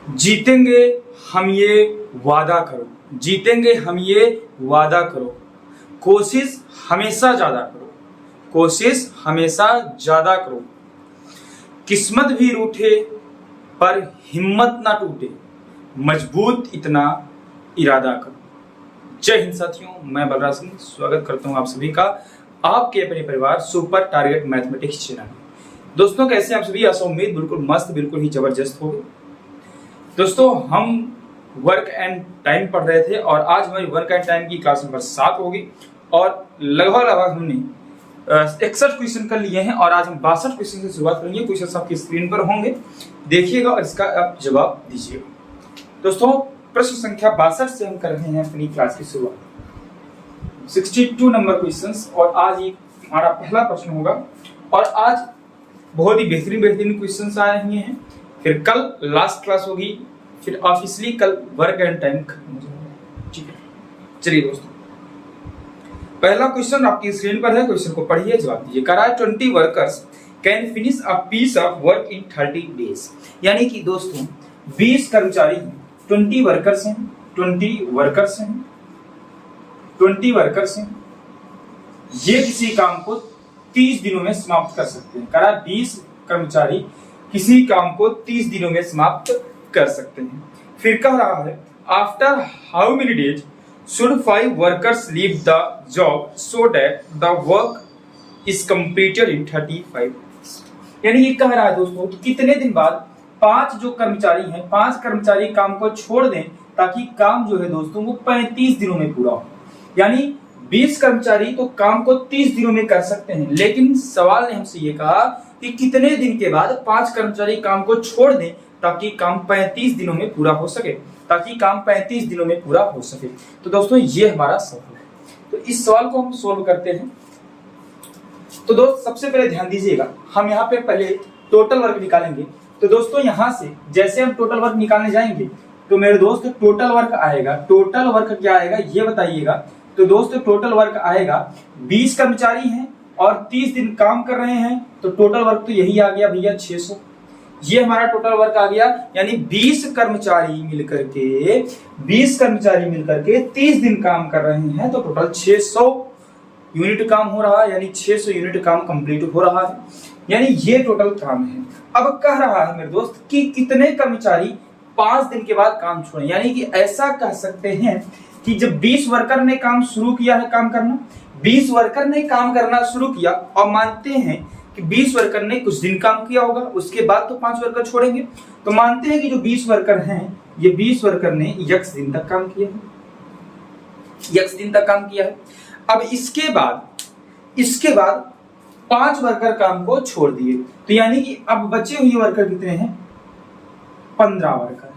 जीतेंगे हम ये वादा करो, जीतेंगे हम ये वादा करो, कोशिश हमेशा ज्यादा करो, कोशिश हमेशा ज्यादा करो, किस्मत भी रूठे पर हिम्मत ना टूटे, मजबूत इतना इरादा करो। जय हिंद साथियों, मैं बलराज सिंह स्वागत करता हूं आप सभी का आपके अपने परिवार सुपर टारगेट मैथमेटिक्स चैनल में। दोस्तों कैसे आप सभी? आशा उम्मीद बिल्कुल मस्त, बिल्कुल ही जबरदस्त हो गए। दोस्तों हम वर्क एंड टाइम पढ़ रहे थे और आज हमारी वर्क एंड टाइम की क्लास नंबर 7 होगी और लगभग हमने 61 क्वेश्चन कर लिए हैं और आज हम 62 क्वेश्चन से शुरुआत करेंगे। क्वेश्चन आपकी स्क्रीन पर होंगे, देखिएगा और इसका आप जवाब दीजिएगा। दोस्तों प्रश्न संख्या 62 से हम कर रहे हैं अपनी क्लास की शुरुआत। 62 नंबर क्वेश्चंस और आज ये हमारा पहला प्रश्न होगा और आज बहुत ही बेहतरीन क्वेश्चंस आए हुए हैं। फिर कल लास्ट क्लास होगी, फिर ऑफिशियली कल वर्क एंड टाइम खत्म हो जाएगा। ठीक है, चलिए दोस्तों पहला क्वेश्चन आपकी स्क्रीन पर है, क्वेश्चन को पढ़िए जवाब दीजिए। कह रहा है 20 workers can finish a piece of work in 30 days. यानी कि दोस्तों 20 कर्मचारी हैं, 20 वर्कर्स हैं, 20 वर्कर्स हैं, 20 वर्कर्स हैं, ये किसी काम को 30 दिनों में समाप्त कर सकते हैं। कह रहा है 20 कर्मचारी किसी काम को 30 दिनों में समाप्त कर सकते हैं। फिर कह रहा है after how many days should 5 workers leave the job so that the work is completed in 35 days। यानी ये कह रहा है दोस्तों कि कितने दिन बाद 5 जो कर्मचारी हैं, 5 कर्मचारी काम को छोड़ दें ताकि काम जो है दोस्तों वो 35 दिनों में पूरा हो। यानी 20 कर्मचारी तो काम को 30 दिनों में कर सकते हैं, लेकिन सवाल ने हमसे ये कहा कि कितने दिन के बाद 5 कर्मचारी काम को छोड़ दें ताकि काम 35 दिनों में पूरा हो सके, ताकि काम 35 दिनों में पूरा हो सके। तो दोस्तों ये हमारा सवाल है, तो इस सवाल को हम सोल्व करते हैं। तो दोस्त सबसे पहले ध्यान दीजिएगा, हम यहाँ पे पहले टोटल वर्क निकालेंगे। तो दोस्तों यहाँ से जैसे हम टोटल वर्क निकालने जाएंगे तो मेरे दोस्त टोटल वर्क आएगा। टोटल वर्क क्या आएगा ये बताइएगा। तो दोस्तों टोटल वर्क आएगा 20 कर्मचारी हैं और 30 दिन काम कर रहे हैं, तो टोटल वर्क तो यही आ गया भैया 600। ये हमारा टोटल वर्क आ गया। यानी 20 कर्मचारी मिलकर के 30 दिन काम कर रहे हैं, तो टोटल 600 यूनिट काम हो रहा है, यानी 600 यूनिट काम कंप्लीट हो रहा है। यानी ये टोटल काम है। अब कह रहा है मेरे दोस्त कि कितने कर्मचारी 5 दिन के बाद काम छोड़े। यानी कि ऐसा कह सकते हैं कि जब 20 वर्कर ने काम शुरू किया है काम करना, 20 वर्कर ने काम करना शुरू किया और मानते हैं कि 20 वर्कर ने कुछ दिन काम किया होगा, उसके बाद तो 5 वर्कर छोड़ेंगे, तो मानते हैं कि जो 20 वर्कर हैं ये 20 वर्कर ने x दिन तक काम किया है, x दिन तक काम किया है। अब इसके बाद 5 वर्कर काम को छोड़ दिए, तो यानी कि अब बचे हुए वर्कर कितने हैं? 15 वर्कर है।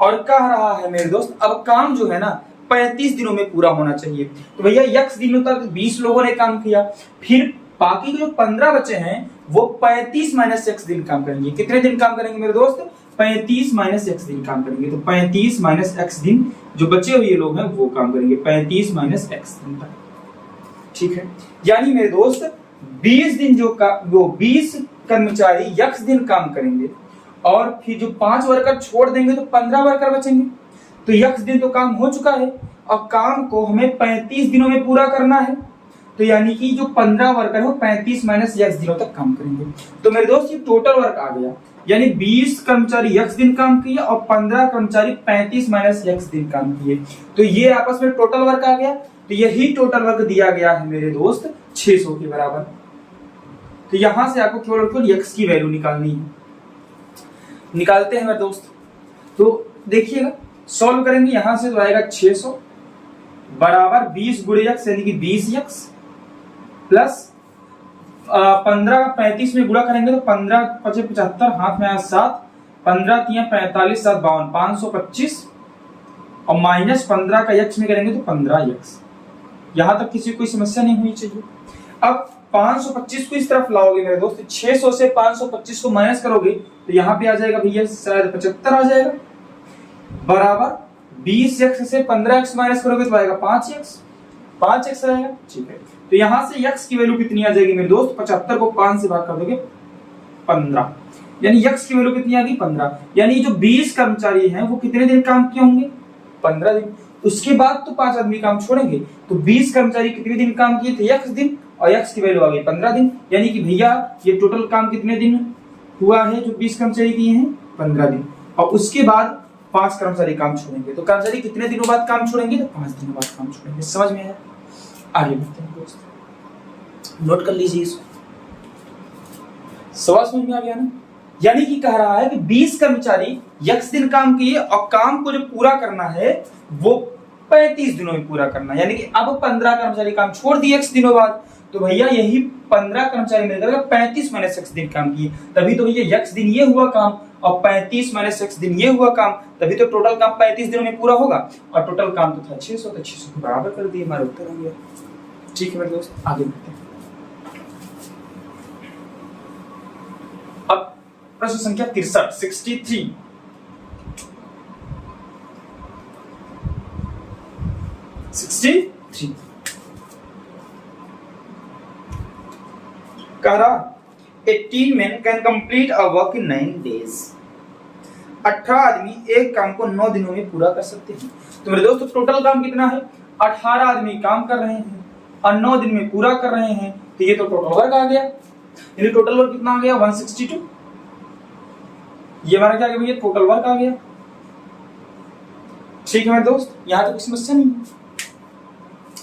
और कह रहा है मेरे दोस्त अब काम जो है ना 35 दिनों में पूरा होना चाहिए। तो भैया x दिनों तक 20 लोगों ने काम किया, फिर बाकी जो 15 बचे हैं वो 35 माइनस x दिन काम करेंगे। कितने दिन काम करेंगे मेरे दोस्त? 35 माइनस x दिन काम करेंगे। तो 35 माइनस x दिन जो बचे हुए लोग हैं वो काम करेंगे 35 माइनस x दिन तक। ठीक है, यानी मेरे दोस्त 20 दिन वो 20 कर्मचारी x दिन काम करेंगे और फिर जो 5 वर्कर छोड़ देंगे तो 15 वर्कर बचेंगे। तो x दिन तो काम हो चुका है और काम को हमें 35 दिनों में पूरा करना है। तो यानी कि जो 15 वर्कर है 35 माइनस x दिनों तक काम करेंगे। तो मेरे दोस्त ये टोटल वर्क आ गया। यानी 20 कर्मचारी x दिन काम किए और 15 कर्मचारी 35 माइनस x दिन काम किए, तो ये आपस में टोटल वर्क आ गया। तो यही टोटल वर्क दिया गया है मेरे दोस्त 600 के बराबर। तो यहां से आपको केवल x की वैल्यू निकालनी है। निकालते हैं मेरे दोस्त। तो देखिएगा सॉल्व करेंगे, यहां से तो आएगा 600 बराबर 20 गुणे x यानी कि 20x प्लस 15 35 में गुणा करेंगे तो 15 5 75, हाथ में आया 7, 15 3 45 7 52 525 और माइनस 15 का x में करेंगे तो 15x। यहां तक किसी कोई समस्या नहीं होनी चाहिए। अब 525 को इस तरफ लाओगे मेरे दोस्त, 600 से 525 को माइनस करोगे तो यहाँ पे आ जाएगा भैया शायद 75 आ जाएगा बराबर 20x से 15x माइनस करोगे तो आएगा 5x आएगा। ठीक है, तो यहां से x की वैल्यू कितनी आ जाएगी मेरे दोस्त? 75 को 5 से भाग कर दोगे 15। यानी यक्स की वैल्यू कितनी आ गई 15। यानी जो 20 कर्मचारी हैं वो कितने दिन काम किए होंगे 15 दिन। उसके बाद तो 5 आदमी काम छोड़ेंगे, तो 20 कर्मचारी कितने दिन काम किए थे यक्स दिन, और यक्स की वैल्यू आ गई 15 दिन। यानी कि भैया ये टोटल काम कितने दिन हुआ है जो 20 कर्मचारी किए हैं 15 दिन। और उसके बाद 5 कर्मचारी काम छोड़ेंगे, तो कर्मचारी कितने दिनों बाद काम छोड़ेंगे तो 5 दिनों बाद काम छोड़ेंगे। समझ में है? आगे बढ़ते हैं दोस्त, नोट कर लीजिए इसको। सवाल समझ में आ गया ना? यानी कि कह रहा है कि 20 कर्मचारी यक्स दिन काम किए और काम को जो पूरा करना है वो 35 दिनों में पूरा करना है। यानी कि अब 15 कर्मचारी काम छोड़ दिए यक्स दिनों बाद, तो भैया यही 15 कर्मचारी मिलकर 35 माइनस x दिन काम किए, तभी तो भैया यक्स दिन ये हुआ काम और 35 माइनस x दिन ये हुआ काम, तभी तो टोटल काम 35 दिनों में पूरा होगा। और टोटल काम तो था 600, तो 600 को बराबर कर दिए, हमारा उत्तर आ गया। ठीक है मेरे दोस्त, आगे बढ़ते हैं। अब प्रश्न संख्या 63 63 कह रहा 18 men can complete a work in 9 days। 18 आदमी एक काम को 9 दिनों में पूरा कर सकते हैं। तो मेरे दोस्तों टोटल काम कितना है 18 आदमी काम कर रहे हैं और 9 दिन में पूरा कर रहे हैं, तो ये तो टोटल वर्क आ गया। यानी टोटल वर्क कितना आ गया 162। ये हमारा क्या आ गया भैया टोटल वर्क आ गया। ठीक है मेरे दोस्त, यहां तो कोई समस्या नहीं।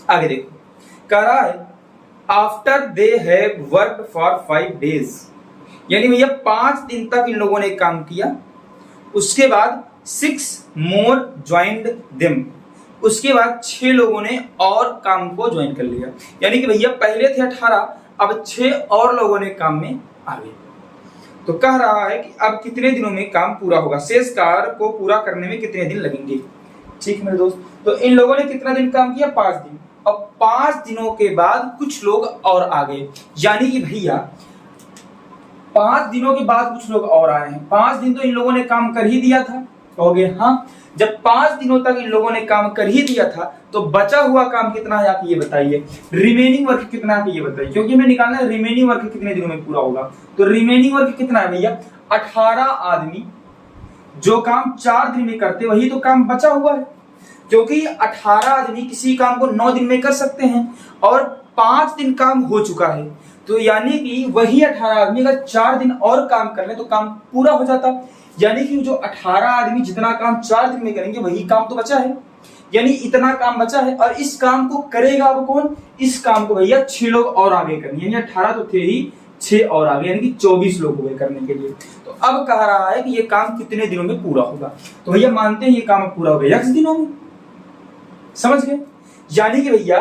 आगे देखो, कह रहा है after they have worked for 5 days। यानी भैया 5 दिन तक इन लोगों ने काम किया, उसके बाद 6 more joined them। उसके बाद 6 लोगों ने और काम को ज्वाइन कर लिया। यानी कि भैया पहले थे 18, अब 6 और लोगों ने काम में आ गए। तो कह रहा है कि अब कितने दिनों में काम पूरा होगा, शेष कार्य को पूरा करने में कितने दिन लगेंगे। ठीक मेरे दोस्त, तो इन लोगों ने कितना दिन काम किया 5 दिन, और 5 दिनों के बाद कुछ लोग और आ गए। यानी कि भैया 5 दिनों के बाद कुछ लोग और आए हैं। 5 दिन तो इन लोगों ने काम कर ही दिया था, कहोगे हाँ। जब 5 दिनों तक इन लोगों ने काम कर ही दिया था, तो बचा हुआ काम कितना है आप ये बताइए, रिमेनिंग वर्क कितना है ये बताइए, क्योंकि हमें निकालना है रिमेनिंग वर्क कितने दिनों में पूरा होगा। तो रिमेनिंग वर्क कितना है भैया 18 आदमी जो काम 4 दिन में करते वही तो काम बचा हुआ है, क्योंकि 18 आदमी किसी काम को 9 दिन में कर सकते हैं और 5 दिन काम हो चुका है। तो यानी कि वही 18 आदमी अगर 4 दिन और काम कर ले तो काम पूरा हो जाता। यानी कि जो 18 आदमी जितना काम 4 दिन में करेंगे वही काम तो बचा है, यानी इतना काम बचा है। और इस काम को करेगा अब कौन, इस काम को भैया 6 लोग और आगे करेंगे। यानी 18 तो थे ही, 6 और आगे, यानी कि 24 लोग हुए करने के लिए। तो अब कह रहा है कि ये काम कितने दिनों में पूरा होगा। तो भैया मानते हैं ये काम पूरा होगा यक्स दिनों में। समझ गए? यानी कि भैया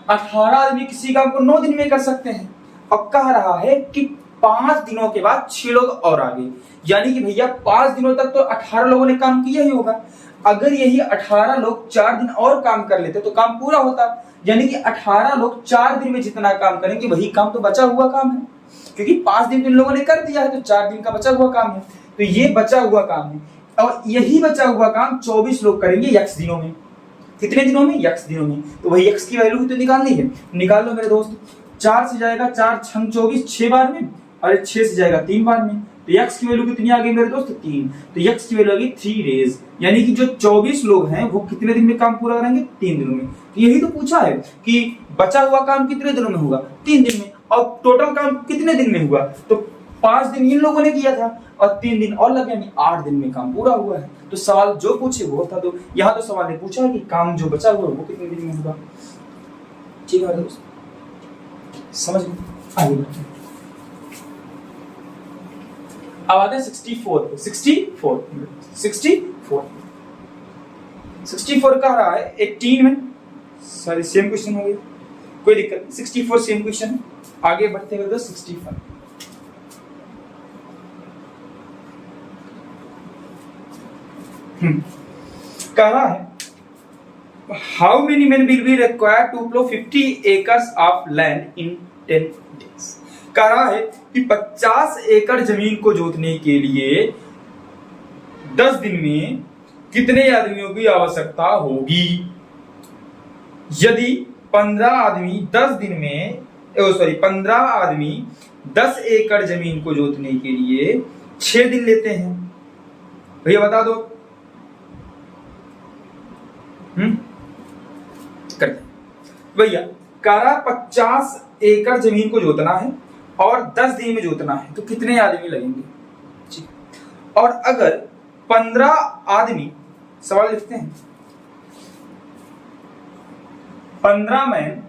18 आदमी किसी काम को 9 दिन में कर सकते हैं। अब कह रहा है कि 5 दिनों के बाद 6 लोग और आ गए। यानी कि भैया 5 दिनों तक तो 18 लोगों ने काम किया ही होगा। अगर यही 18 लोग 4 दिन और काम कर लेते तो काम पूरा होता। यानी कि 18 लोग 4 दिन में जितना काम करेंगे वही काम तो बचा हुआ काम है, क्योंकि 5 दिन तो इन लोगों ने कर दिया है, तो 4 दिन का बचा हुआ काम है। तो ये बचा हुआ काम है, और यही बचा हुआ काम 24 लोग करेंगे यक्स दिनों में। कितने दिनों में यक्स दिनों में। तो वही यक्स की वैल्यू तो निकालनी है, निकाल लो मेरे दोस्त। 4 से जाएगा 4 छंग 24 6 बार में, और 6 से जाएगा 3 बार में। तो यक्स की वैल्यू कितनी आ गई मेरे दोस्त 3। तो यक्स की वैल्यू आ गई 3 days। यानी कि जो 24 लोग हैं वो कितने दिन में काम पूरा करेंगे 3 दिनों में। तो यही तो पूछा है कि बचा हुआ काम कितने दिनों में होगा 3 दिन में, और टोटल काम कितने दिन में हुआ। तो 5 दिन इन लोगों ने किया था और 3 दिन और लगे, यानी 8 दिन में काम पूरा हुआ है। तो सवाल जो पूछे वो था। तो यहाँ तो सवाल ने पूछा कि काम जो बचा हुआ वो कितने दिन में होगा। ठीक है दोस्त, समझ में आगे बढ़ते हैं। अब आते हैं 64 64 कह रहा है 18 में, सॉरी सेम क्वेश्चन हो गया, कोई दिक्कत नहीं। 64 सेम क्वेश्चन है। आगे बढ़ते हुए 65 कह रहा है how many men will be required to plow 50 acres of land in 10 days। कह रहा है कि 50 एकड़ जमीन को जोतने के लिए 10 दिन में कितने आदमियों की आवश्यकता होगी। यदि 15 आदमी 10 दिन में 15 आदमी 10 एकड़ जमीन को जोतने के लिए 6 दिन लेते हैं। भैया बता दो। करते भैया, कारा 50 एकड़ जमीन को जोतना है और 10 दिन में जोतना है, तो कितने आदमी लगेंगे? और अगर 15 आदमी, सवाल लिखते हैं, 15 मैन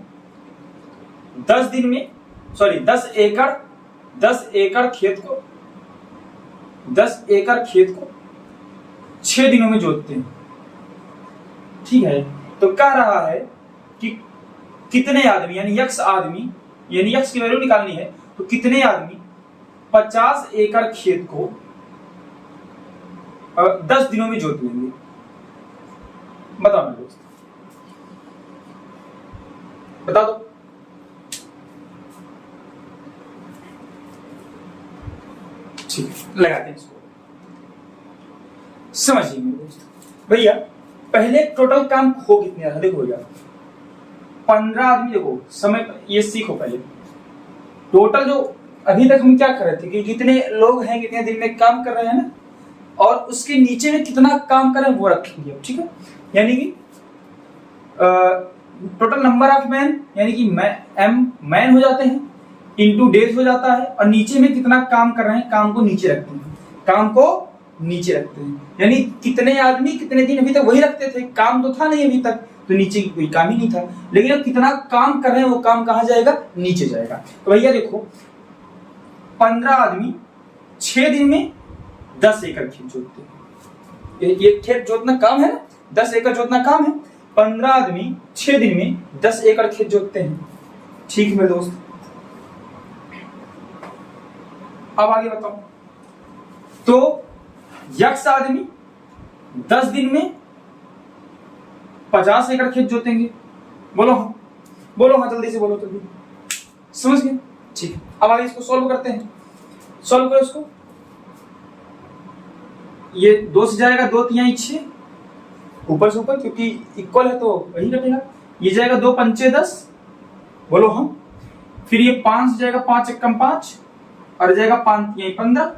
10 दिन में, सॉरी 10 एकड़ खेत को 6 दिनों में जोतते हैं। ठीक है, तो कह रहा है कि कितने आदमी, यानी यक्स आदमी, यानी यक्स की वैल्यू निकालनी है, तो कितने आदमी 50 एकड़ खेत को 10 दिनों में जोत लेंगे? बताओ मेरे दोस्त, बता दो। ठीक है, लगाते हैं इसको, समझिए मेरे दोस्त। भैया पहले टोटल काम हो कितने रहा, देखो भैया 15 आदमी, देखो समय ये सीखो पहले। टोटल जो अभी तक हम क्या कर रहे थे कि कितने लोग हैं, कितने दिन में काम कर रहे हैं ना, और उसके नीचे में कितना काम कर रहे हैं वो रखेंगे। ठीक है, यानी कि टोटल नंबर ऑफ मैन, यानी कि मैन हो जाते हैं, इनटू डेज हो जाता है, और नीचे में कितना काम कर रहे हैं, काम को नीचे रखते हैं, यानी कितने आदमी कितने दिन। अभी तक वही रखते थे, काम तो था नहीं अभी तक, तो नीचे कोई काम ही नहीं था, लेकिन अब कितना काम कर रहे हैं वो काम कहां जाएगा? नीचे जाएगा। तो भैया देखो 15 आदमी 6 दिन में 10 एकड़ खेत जोतते हैं। ये खेत जोतना काम है ना, 10 एकड़ जोतना काम है। 15 आदमी 6 दिन में 10 एकड़ खेत जोतते हैं। ठीक है मेरे दोस्त, अब आगे बताओ। तो यक्स आदमी 10 दिन में 50 एकड़ खेत जोतेंगे। बोलो हाँ जल्दी से बोलो, जल्दी समझ गए? ठीक है, अब आगे इसको सॉल्व करते हैं। सॉल्व करो इसको। ये 2 से जाएगा, 2 तिहाई 6, ऊपर से ऊपर क्योंकि इक्वल है तो वही कटेगा। ये जाएगा 2 पंचे 10, बोलो हाँ। फिर ये 5 से जाएगा, 5 एकम 5, और जाएगा 5 तिहाई 15,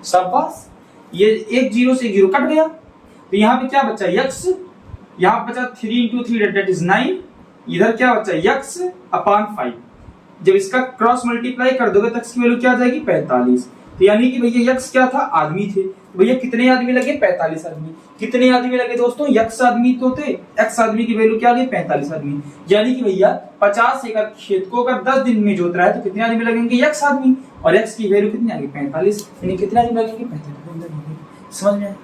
शाबाश। ये 1 0 से 1 0 कट गया, तो यहाँ पे क्या बचा? यक्स। यहाँ बचा 3 × 3 दैट इज 9। इधर क्या बचा? X upon 5। जब इसका क्रॉस मल्टीप्लाई कर दोगे तो इसकी वैल्यू क्या आ जाएगी? 45। तो यानी कि भैया यक्स क्या था? आदमी थे। भैया कितने आदमी लगे? 45 आदमी। कितने आदमी लगे दोस्तों? यक्स आदमी तो थे, एक्स आदमी की वैल्यू क्या आ गई? 45 आदमी। यानी कि भैया 50 एकड़ खेत को अगर 10 दिन में जोत रहा है तो कितने आदमी लगेंगे? यक्स आदमी। और एक्स की वैल्यू कितनी आ गई? 45। यानी कितने आदमी लगेंगे? 45। समझ में आया?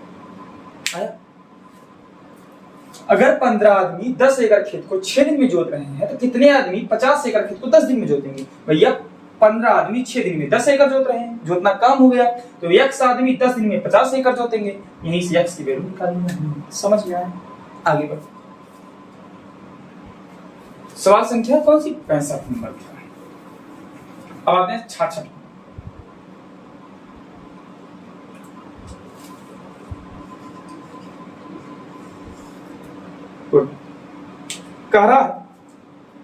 अगर 15 आदमी 10 एकड़ खेत को 6 दिन में जोत रहे हैं तो कितने आदमी 50 एकड़ खेत को 10 दिन में जोतेंगे? भैया 15 आदमी 6 दिन में 10 एकड़ जोत रहे हैं, जोतना काम हो गया, तो यक्स आदमी 10 दिन में 50 एकड़ जोतेंगे। यहीं से यक्स की वैल्यू निकालनी है। समझ में आया? आगे बढ़ो। सवाल संख्या कौन सी? 65 नंबर का। अब आते हैं 66। कह रहा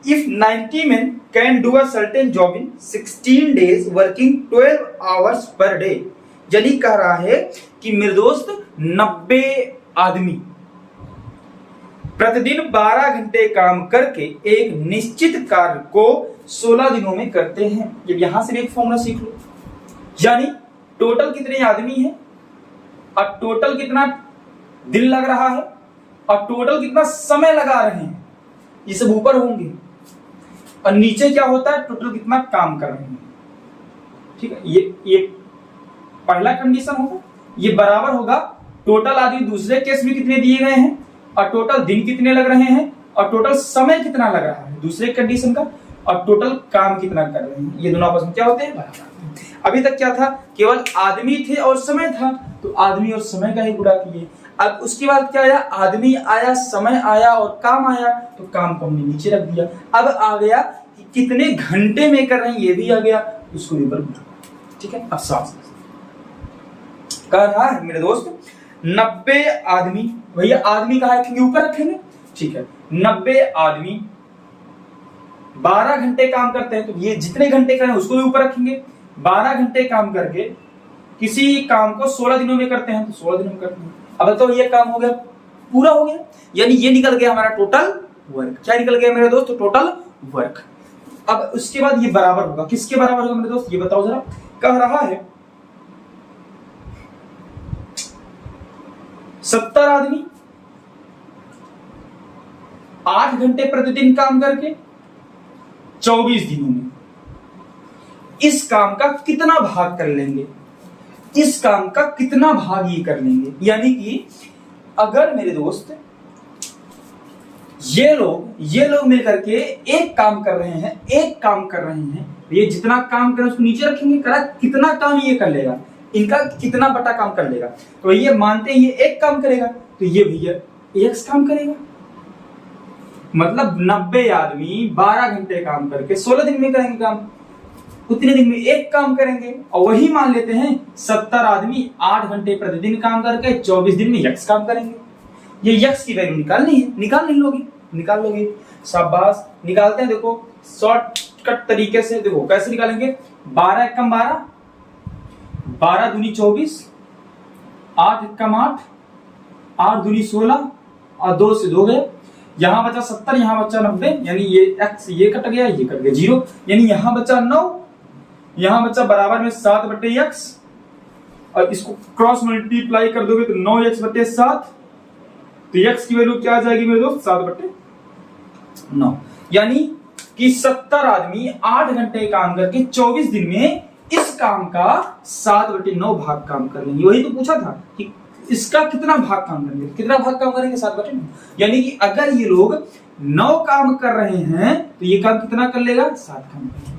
if 90 men can do a certain job in 16 days working 12 hours per day, यानी कह रहा है कि मेरे दोस्त 90 आदमी प्रतिदिन 12 घंटे काम करके एक निश्चित कार्य को 16 दिनों में करते हैं। जब यहां से एक फॉर्मूला सीख लो, यानी टोटल कितने आदमी हैं और टोटल कितना दिन लग रहा है और टोटल कितना समय लगा रहे हैं, ये सब ऊपर होंगे, और नीचे क्या होता है? टोटल कितना काम कर रहे हैं। ठीक है, ये पहला कंडीशन होगा। ये बराबर होगा टोटल आदमी दूसरे केस में कितने दिए गए हैं और टोटल दिन कितने लग रहे हैं और टोटल समय कितना लग रहा है दूसरे कंडीशन का, और टोटल काम कितना कर रहे हैं। ये दोनों आपस में क्या होते हैं? बराबर। अभी तक क्या था? केवल आदमी थे और समय था, तो आदमी और समय का ही गुणा किए। अब उसके बाद क्या आया? आदमी आया, समय आया और काम आया, तो काम को हमने नीचे रख दिया। अब आ गया कि कितने घंटे में कर रहे हैं, ये भी आ गया, उसको ऊपर गुणा। ठीक है, अब साफ कह रहा है मेरे दोस्त 90 आदमी। भैया आदमी कहा है कि ऊपर रखेंगे। ठीक है, 90 आदमी 12 घंटे काम करते हैं तो ये जितने घंटे करें उसको भी ऊपर रखेंगे। 12 घंटे काम करके किसी काम को 16 दिनों में करते हैं तो 16 दिनों में करते हैं। अब तो ये काम हो गया, पूरा हो गया, यानी ये निकल गया हमारा टोटल वर्क। क्या निकल गया मेरे दोस्त? Total work. अब उसके बाद ये बराबर होगा, किसके बराबर होगा मेरे दोस्त? ये बताओ जरा। कह रहा है 70 आदमी 8 घंटे प्रतिदिन काम करके 24 दिनों में इस काम का कितना भाग कर लेंगे? इस काम का कितना भाग ये कर लेंगे? यानी कि अगर मेरे दोस्त ये लोग मिलकर के एक काम कर रहे हैं, ये जितना काम करें उसको नीचे रखेंगे, करा कितना काम ये कर लेगा, इनका कितना बटा काम कर लेगा। तो ये मानते हैं ये एक काम करेगा तो ये भैया एक काम करेगा, मतलब 90 आदमी 12 घंटे काम करके 16 दिन में करेंगे काम, उतने दिन में एक काम करेंगे। और वही मान लेते हैं 70 आदमी 8 घंटे प्रतिदिन काम करके 24 दिन में यक्स काम करेंगे। ये यक्स की वैल्यू निकालनी है, निकाल लोगे, शाबाश। निकालते हैं, देखो शॉर्टकट तरीके से। देखो कैसे निकालेंगे? 12 एकम 12, 12 दूनी 24, 8 एकम 8, 8 दूनी 16 और 2 से 2 गए। यहां बचा 70, यहां बचा 90, यानी ये एक्स ये कट गया, ये कट गया 0, यानी यहां बचा 9, यहां बचा बराबर में 7/x, और इसको क्रॉस मल्टीप्लाई कर दोगे तो 9x/7, तो x की वैल्यू क्या आ जाएगी मेरे दोस्त? 7/9। यानी कि 70 आदमी 8 घंटे काम करके 24 दिन में इस काम का 7/9 भाग काम कर लेंगे। वही तो पूछा था कि इसका कितना भाग काम करेंगे, कितना भाग काम करेंगे? 7/9। यानी कि अगर ये लोग 9 काम कर रहे हैं तो ये काम कितना कर लेगा? 7 काम करेंगे।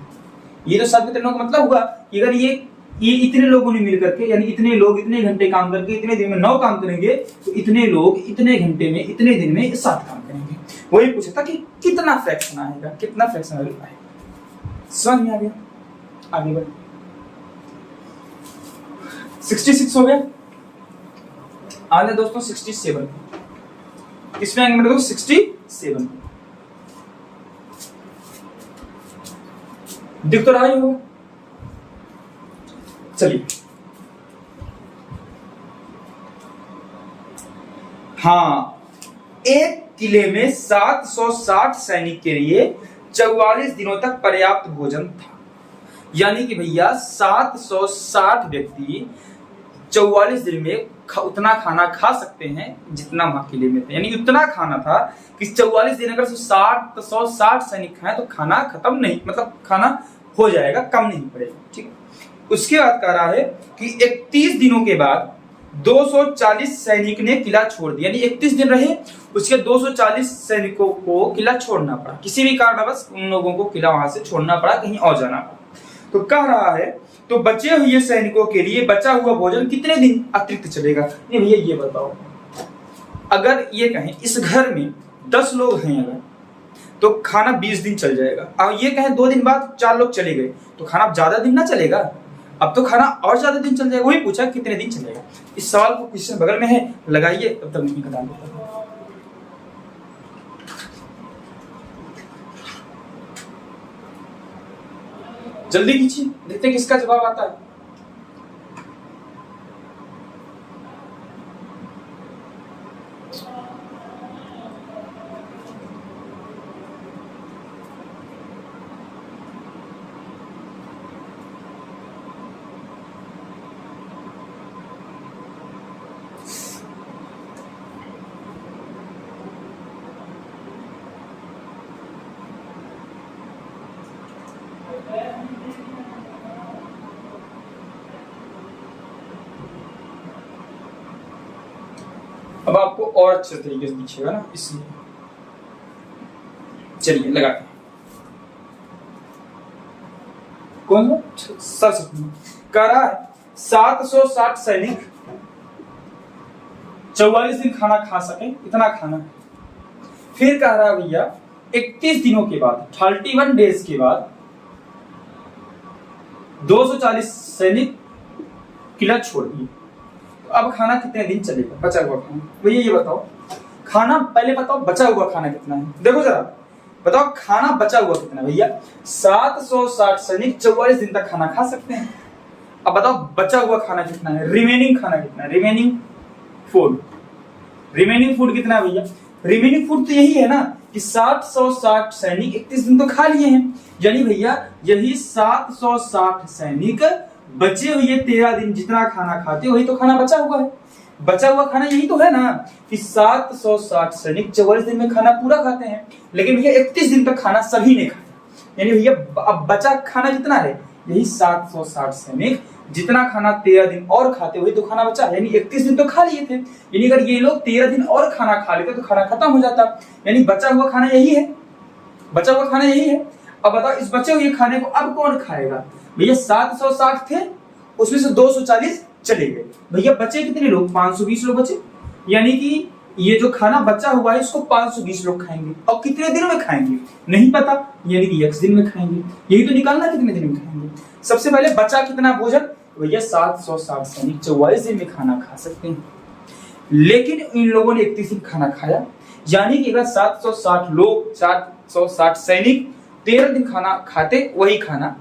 ये तो 7/9 का मतलब हुआ कि अगर ये इतने लोगों ने मिलकर के, यानी इतने लोग इतने घंटे काम करके इतने दिन में 9 काम करेंगे, तो इतने लोग इतने घंटे में इतने दिन में 7 काम करेंगे। वही पूछा था कि कितना फ्रैक्शन आएगा, कितना फ्रैक्शन आएगा। समझ में आ गया? आगे बढ़। 66 हो गया। आगे दोस्तों 67, इसमें आएंगे मेरे दोस्त 67। दिख तो रहा ही होगा। चलिए, हाँ, एक किले में 760 सैनिक के लिए 44 दिनों तक पर्याप्त भोजन था। यानी कि भैया 760 व्यक्ति 44 दिन में उतना खाना खा सकते हैं जितना वहां किले में थे। यानी उतना खाना था कि 44 दिन अगर 760 सैनिक खाएं तो खाना खत्म नहीं, मतलब खाना हो जाएगा, कम नहीं पड़ेगा। ठीक है। उसके बाद कह रहा है कि 31 दिनों के बाद 240 सैनिक ने किला छोड़ दिया। यानी 31 दिन रहे, उसके 240 सैनिकों को किला छोड़ना पड़ा, किसी भी कारणवश उन लोगों को किला वहां से छोड़ना पड़ा, कहीं और जाना पड़ा। तो कह रहा है तो बचे हुए सैनिकों के लिए बचा हुआ भोजन कितने दिन अतिरिक्त चलेगा? नहीं भैया ये बताओ, अगर ये कहें इस घर में 10 लोग हैं अगर, तो खाना 20 दिन चल जाएगा। अब ये कहें 2 दिन बाद 4 लोग चले गए तो खाना ज्यादा दिन ना चलेगा, अब तो खाना और ज्यादा दिन चल जाएगा। वही पूछा कितने दिन चलेगा। इस सवाल को क्वेश्चन बगल में है, लगाइए, तब तक नहीं बता देता। जल्दी कीजिए, देखते हैं किसका जवाब आता है। अब आपको और अच्छे तरीके से दिखेगा ना, इसलिए चलिए लगाते हैं। कौन सर कह रहा है 760 सैनिक 44 दिन खाना खा सके, इतना खाना। फिर कह रहा है भैया 31 दिनों के बाद, 31 डेज के बाद 240 सैनिक किला छोड़ दिए। अब खाना कितने दिन चलेगा? बचा हुआ खाना। भैया ये बताओ, खाना पहले बताओ बचा हुआ खाना कितना है। देखो जरा, बताओ खाना बचा हुआ कितना भैया? 760 सैनिक 44 दिन तक खाना खा सकते हैं। अब बताओ बचा हुआ खाना कितना है, रिमेनिंग खाना कितना है, रिमेनिंग फूड कितना है भैया? रिमेनिंग फूड तो यही है ना कि 760 सैनिक 31 दिन तो खा लिए हैं, यानी भैया यही 760 सैनिक बचे हुए 13 दिन जितना खाना खाते वही तो खाना बचा हुआ है। बचा हुआ खाना यही तो है ना कि 760 सैनिक 44 दिन में खाना पूरा खाते हैं, लेकिन भैया 31 दिन तक खाना सभी ने खाया, यानी भैया अब बचा खाना कितना है? यही 760 सैनिक जितना खाना 13 दिन और खाते वही तो खाना बचा, यानी 31 दिन तो खा लिए थे, यानी अगर ये लोग 13 दिन और खाना खा लेते तो खाना खत्म हो जाता, यानी बचा हुआ खाना यही है, बचा हुआ खाना यही है। अब बताओ इस बचे हुए खाने को अब कौन खाएगा? भैया 760 थे, उसमें से 240 चले गए, भैया बचे कितने लोग? 520 लोग बचे, यानी कि ये जो खाना बचा हुआ है इसको 520 लोग खाएंगे, और कितने दिनों में खाएंगे नहीं पता, यानी कि x दिन में खाएंगे, यही तो निकालना कितने दिन में खाएंगे। सबसे पहले बचा कितना भोजन? भैया 760 सैनिक 44 दिन में खाना खा सकते हैं, लेकिन इन लोगों ने 31 दिन खाना खाया, यानी कि अगर 760 सैनिक 13 दिन खाना खाते वही खाना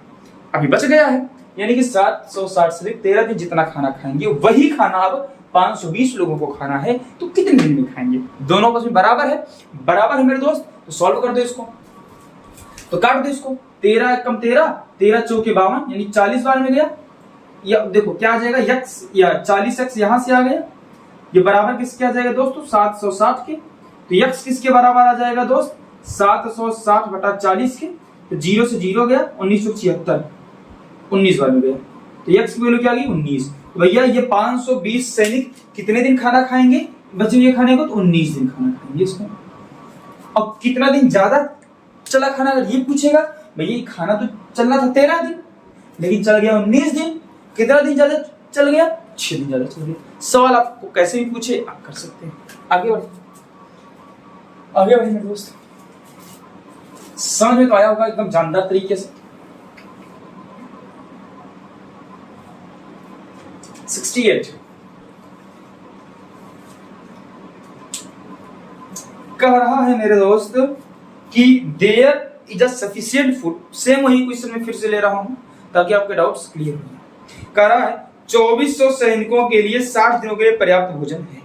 अभी बच गया है, यानी कि 760 सैनिक 13 दिन जितना खाना खाएंगे वही खाना अब 520 लोगों को खाना है, तो कितने दिन में खाएंगे? दोनों आपस में बराबर है मेरे दोस्त, तो सॉल्व कर दो इसको, तो काट दो इसको, 13 कम 13 13 चौके 52, यानी 40 बार में गया, या देखो क्या आ जाएगा x या 40x यहां से आ गया, ये बराबर किसके आ जाएगा दोस्तों? 760 के, तो x किसके बराबर आ जाएगा दोस्त? 760 बटा 40 के, तो 0 से 0 गया, 1976 19 बार में गया, तो x की वैल्यू क्या आ गई? 19। तो भैया ये 520 सैनिक कितने दिन खाना खाएंगे बचे हुए खाने को? तो 19 दिन खाना खाएंगे इसको। अब कितना दिन ज्यादा चला खाना अगर ये पूछेगा, भैया खाना तो चलना था 13 दिन, लेकिन चल गया 19 दिन, कितना दिन ज्यादा चल गया? 6 दिन ज्यादा चल गया। सवाल आपको कैसे भी पूछे आप कर सकते हैं। आगे बढ़े मेरे दोस्त, समझ में तो आया होगा एकदम जानदार तरीके से। 68 कह रहा है मेरे दोस्त कि there is a sufficient food, same वही क्वेश्चन में फिर से ले रहा हूं ताकि आपके डाउट्स क्लियर हो जाए। कह रहा है 2400 सैनिकों के लिए 60 दिनों के लिए पर्याप्त भोजन है,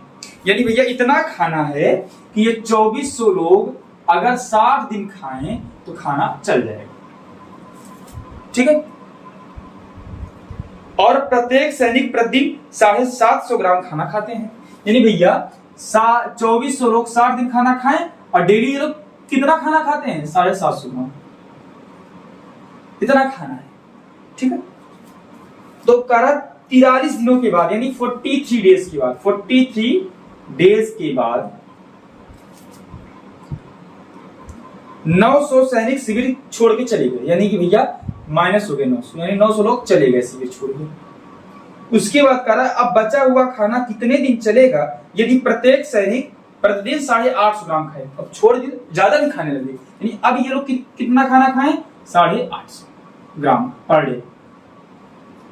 यानी भैया इतना खाना है कि ये 2400 लोग अगर 60 दिन खाएं तो खाना चल जाएगा, ठीक है। और प्रत्येक सैनिक प्रतिदिन 750 ग्राम खाना खाते हैं, यानी भैया 2400 लोग 60 दिन खाना खाएं और डेली ये लोग कितना खाना खाते हैं? 750 ग्राम, इतना खाना है, ठीक है। तो करा 43 दिनों के बाद, यानी 43 डेज के बाद, 43 डेज के बाद 900 सैनिक शिविर छोड़ के चले गए, यानी कि भैया माइनस हो गए 900, यानी 900 लोग चले गए शिविर छोड़ के। उसके बाद कह रहा है अब बचा हुआ खाना कितने दिन चलेगा यदि प्रत्येक सैनिक प्रतिदिन 850 ग्राम खाए। अब छोड़ दिए, ज्यादा नहीं खाने लगे, यानी अब ये लोग कितना खाना खाएं? 850 ग्राम पर डे।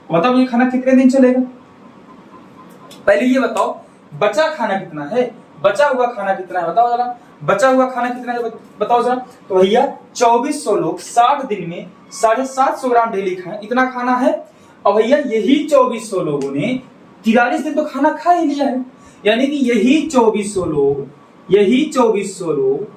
बताओ ये खाना कितने दिन चलेगा? पहले ये बताओ बचा खाना कितना है, बचा हुआ खाना कितना है बताओ जरा, बचा हुआ खाना कितना है बताओ जरा। तो भैया 2400 लोग 60 दिन में 750 ग्राम डेली खाएं, इतना खाना है। और भैया यही 2400 लोगों ने 43 दिन तो खाना खा ही लिया है, यानी कि यही 2400 लोग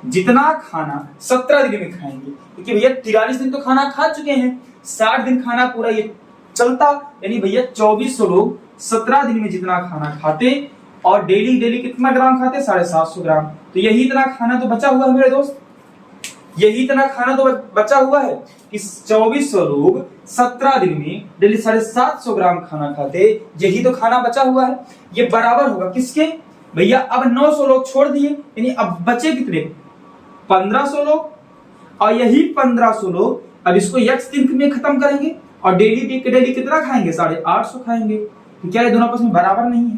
जितना खाना 17 दिन में खाएंगे, क्योंकि भैया 43 दिन तो खाना खा चुके हैं, 60 दिन खाना पूरा ये चलता, यानी भैया 2400 लोग 17 दिन में जितना खाना खाते और डेली कितना ग्राम खाते? 750 ग्राम। तो यही इतना खाना तो बचा हुआ है मेरे दोस्त, यही इतना खाना तो बचा हुआ है कि 2400 लोग 17 दिन में डेली 750 ग्राम खाना खाते, यही तो खाना बचा हुआ है। ये बराबर होगा किसके? भैया अब 900 लोग छोड़ दिए, यानी अब बचे कितने? 1500 लोग, और यही 1500 लोग अब इसको x दिन में खत्म करेंगे और डेली कितना खाएंगे? 850 खाएंगे। तो क्या ये दोनों आपस में बराबर नहीं है?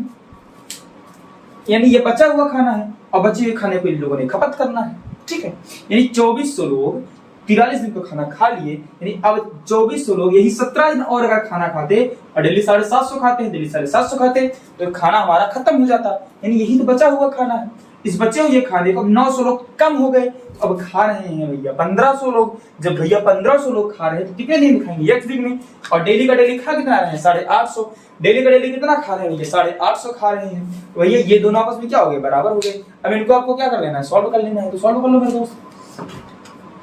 यानी ये बचा हुआ खाना है और बचे हुए खाने को इन लोगों ने खपत करना है, ठीक है। यानी 2400 लोग 43 दिन तो खाना खा लिए, यानी अब 2400 लोग यही 17 दिन और अगर खाना खाते और डेली 750 खाते हैं, डेली 750 खाते तो खाना हमारा खत्म हो जाता, यानी यही तो बचा हुआ खाना है। इस बचे हुए खाने को 900 लोग कम हो गए, अब खा रहे हैं भैया 1500 लोग। जब भैया 1500 लोग खा रहे हैं तो कितने दिन में खाएंगे? एक दिन में। और डेली का डेली खा कितना रहे हैं? 850। डेली का डेली कितना खा रहे हैं भैया? 850 खा रहे हैं। तो भैया ये दोनों आपस में क्या हो गए? बराबर हो गए। अब इनको आपको क्या कर लेना है? सॉल्व कर लेना है। तो सॉल्व कर लो मेरे दोस्त,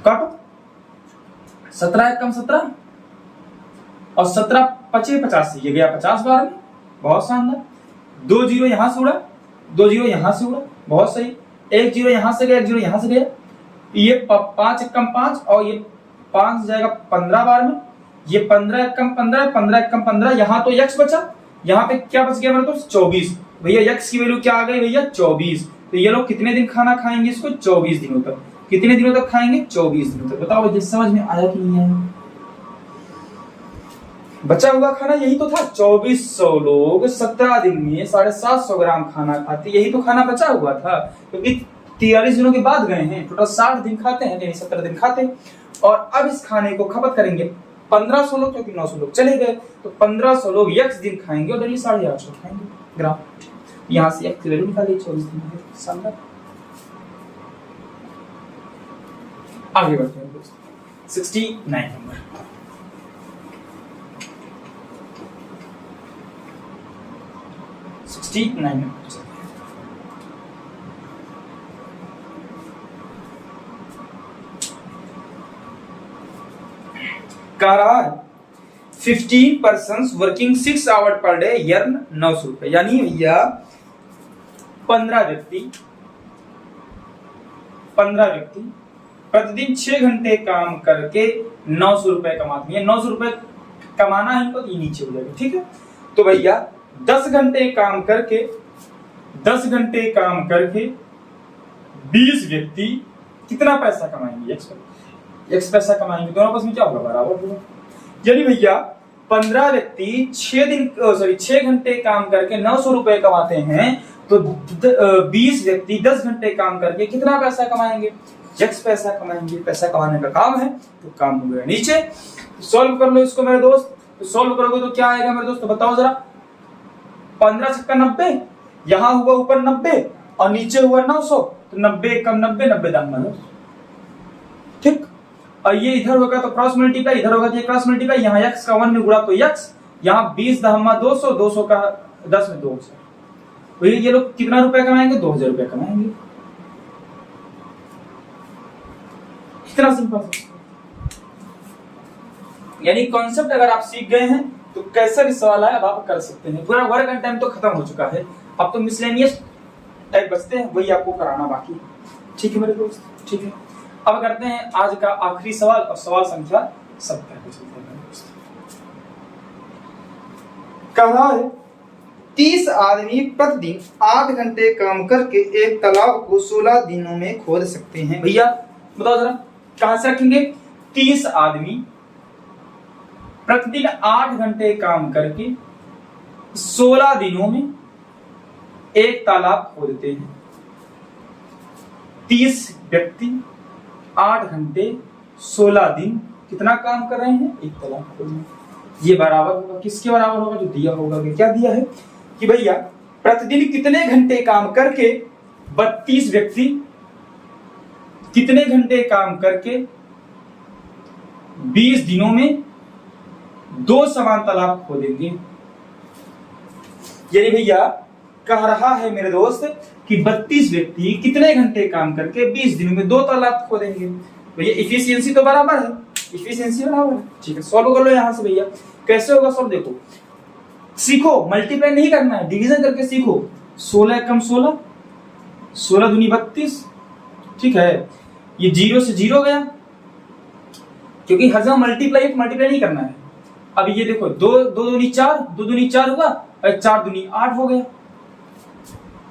काटो। 17 एक कम 17 और 17 पचे 85, ये गया 50 बार में। बहुत शानदार। 2 जीरो यहां से उड़ा, 2 जीरो यहां से उड़ा, बहुत सही। 1 जीरो यहां से गया, 1 जीरो यहां से गया। ये 5 एक कम 5 और ये 5 जाएगा 15 बार में। ये 15 एक कम 15, 15 एक कम 15। यहां तो x बचा, यहाँ पे क्या बच गया मेरे दोस्त? 24। भैया x की वैल्यू क्या आ गई भैया? 24। तो ये लोग कितने दिन खाना खाएंगे इसको? 24 दिनों तक। कितने दिनों तक खाएंगे? 24 दिनों तक। बताओ जिस समझ में आया कि नहीं आया? बचा हुआ खाना यही तो था। 2400 लोग 17 दिन में 750 ग्राम खाना खाते, यही तो खाना बचा हुआ था। क्योंकि 43 दिनों के बाद गए हैं, टोटल 60 दिन खाते हैं, यानी 17 दिन खाते हैं। और अब इस खाने को खपत करेंगे 1500 लोग, क्योंकि 900 लोग चले गए। तो 1500 लोग x दिन खाएंगे और डेली 850 खाएंगे ग्राम। यहां से x की वैल्यू निकालिए 24 दिन में। शानदार। आगे बढ़ते हैं दोस्तों, 69 नंबर। कह रहा है 15% working 6 hour per day earn 900 रुपए। यानी भैया 15 व्यक्ति प्रतिदिन 6 घंटे काम करके 900 रुपए कमाते हैं। 900 रुपए कमाना है इनको, ये नीचे हो जाएगा। ठीक है, तो भैया 10 घंटे काम करके 20 व्यक्ति कितना पैसा कमाएंगे? x पैसा कमाएंगे। दोनों आपस में क्या होगा? बराबर होगा। यानी भैया 15 व्यक्ति 6 घंटे काम करके 900 रुपए कमाते हैं, तो 20 व्यक्ति 10 घंटे काम करके कितना पैसा कमाएंगे? x पैसा कमाएंगे। पैसा कमाने का काम है, तो काम हो गया नीचे। सॉल्व कर लो इसको मेरे दोस्त। तो सॉल्व करोगे तो क्या आएगा मेरे दोस्त? बताओ जरा। 15 छक्का 90, यहां हुआ ऊपर 90 और नीचे हुआ 900, तो 90 कम 90, 90 दाम। ठीक। और ये इधर होगा तो क्रॉस मल्टीप्लाई, इधर होगा तो ये क्रॉस मल्टीप्लाई। यहाँ x का 1 में गुणा तो x, यहाँ 20 दहमा 200, 200 का 10 में 200। तो ये लोग कितना रुपए कमाएंगे? 2000 रुपए कमाएंगे। कितना सिंपल। यानी कॉन्सेप्ट अगर आप सीख गए हैं तो कैसा भी सवाल आए अब आप कर सकते हैं। पूरा वर्क एंड टाइम तो खत्म हो चुका है, अब तो मिसलेनियस टाइप बचते हैं, वही आपको कराना बाकी। ठीक है मेरे दोस्त, ठीक है। अब करते हैं आज का आखिरी सवाल और सवाल संख्या 70। कह रहा है 30 आदमी प्रतिदिन 8 घंटे काम करके एक तालाब को 16 दिनों में खोद सकते हैं। भैया बताओ जरा, कहां से रखेंगे? 30 आदमी प्रतिदिन 8 घंटे काम करके 16 दिनों में एक तालाब खोदते हैं। 30 व्यक्ति 8 घंटे 16 दिन कितना काम कर रहे हैं? एक तालाब खोदने। ये बराबर होगा किसके बराबर होगा? जो दिया होगा। क्या दिया है कि भैया प्रतिदिन कितने घंटे काम करके 32 व्यक्ति कितने घंटे काम करके 20 दिनों में 2 समान तालाब खोदेंगे। यानी भैया कह रहा है मेरे दोस्त कि 32 व्यक्ति कितने घंटे काम करके 20 दिनों में 2 तालाब खोदेंगे। भैया इफिशियंसी तो बराबर है, इफिशियंसी बराबर है। ठीक है, सॉल्व कर लो यहां से। भैया कैसे होगा सॉल्व? देखो, सीखो, मल्टीप्लाई नहीं करना है, डिवीजन करके सीखो। 16 कम 16, 16 दूनी 32। ठीक है, ये 0 से 0 गया, क्योंकि हर जगह मल्टीप्लाई तो मल्टीप्लाई नहीं करना है। अब ये देखो 2 दूनी 4, 2 दूनी 4 हुआ और 4 दूनी 8 हो गया।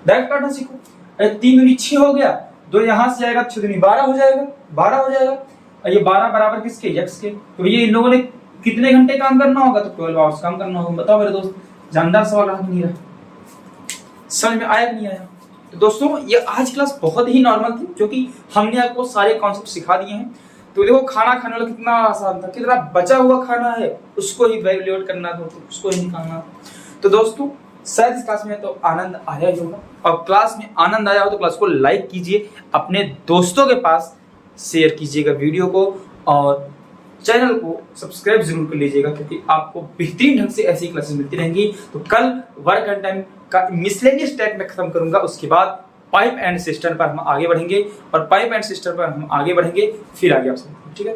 डायरेक्ट काटना सीखो। 3 दूनी 6 हो गया, 2 यहां से आएगा, 6 दूनी 12 हो जाएगा, 12 हो जाएगा। और ये 12 बराबर किसके? x के। तो ये इन लोगों ने कितने घंटे काम करना होगा? तो 12 आवर्स काम करना होगा। बताओ मेरे दोस्त, जानदार सवाल रहा कि नहीं रहा? समझ में आया कि नहीं आया? तो दोस्तों ये आज की क्लास बहुत ही नॉर्मल थी, क्योंकि हमने आपको सारे कॉन्सेप्ट सिखा दिए हैं। तो देखो, खाना खाने वाला कितना आसान था, कितना बचा हुआ खाना है उसको ही वैल्यूएट करना था, उसको ही निकालना था। तो दोस्तों शायद इस क्लास में तो आनंद आया ही होगा, और क्लास में आनंद आया हो तो क्लास को लाइक कीजिए, अपने दोस्तों के पास शेयर कीजिएगा वीडियो को, और चैनल को सब्सक्राइब जरूर कर लीजिएगा, क्योंकि आपको बेहतरीन ढंग से ऐसी क्लासेस मिलती रहेंगी। तो कल वर्क एंड टाइम का मिसलेनियस टाइप में खत्म करूंगा, उसके बाद पाइप एंड सिस्टम पर हम आगे बढ़ेंगे, और पाइप एंड सिस्टम पर हम आगे बढ़ेंगे फिर आगे आपसे, ठीक है।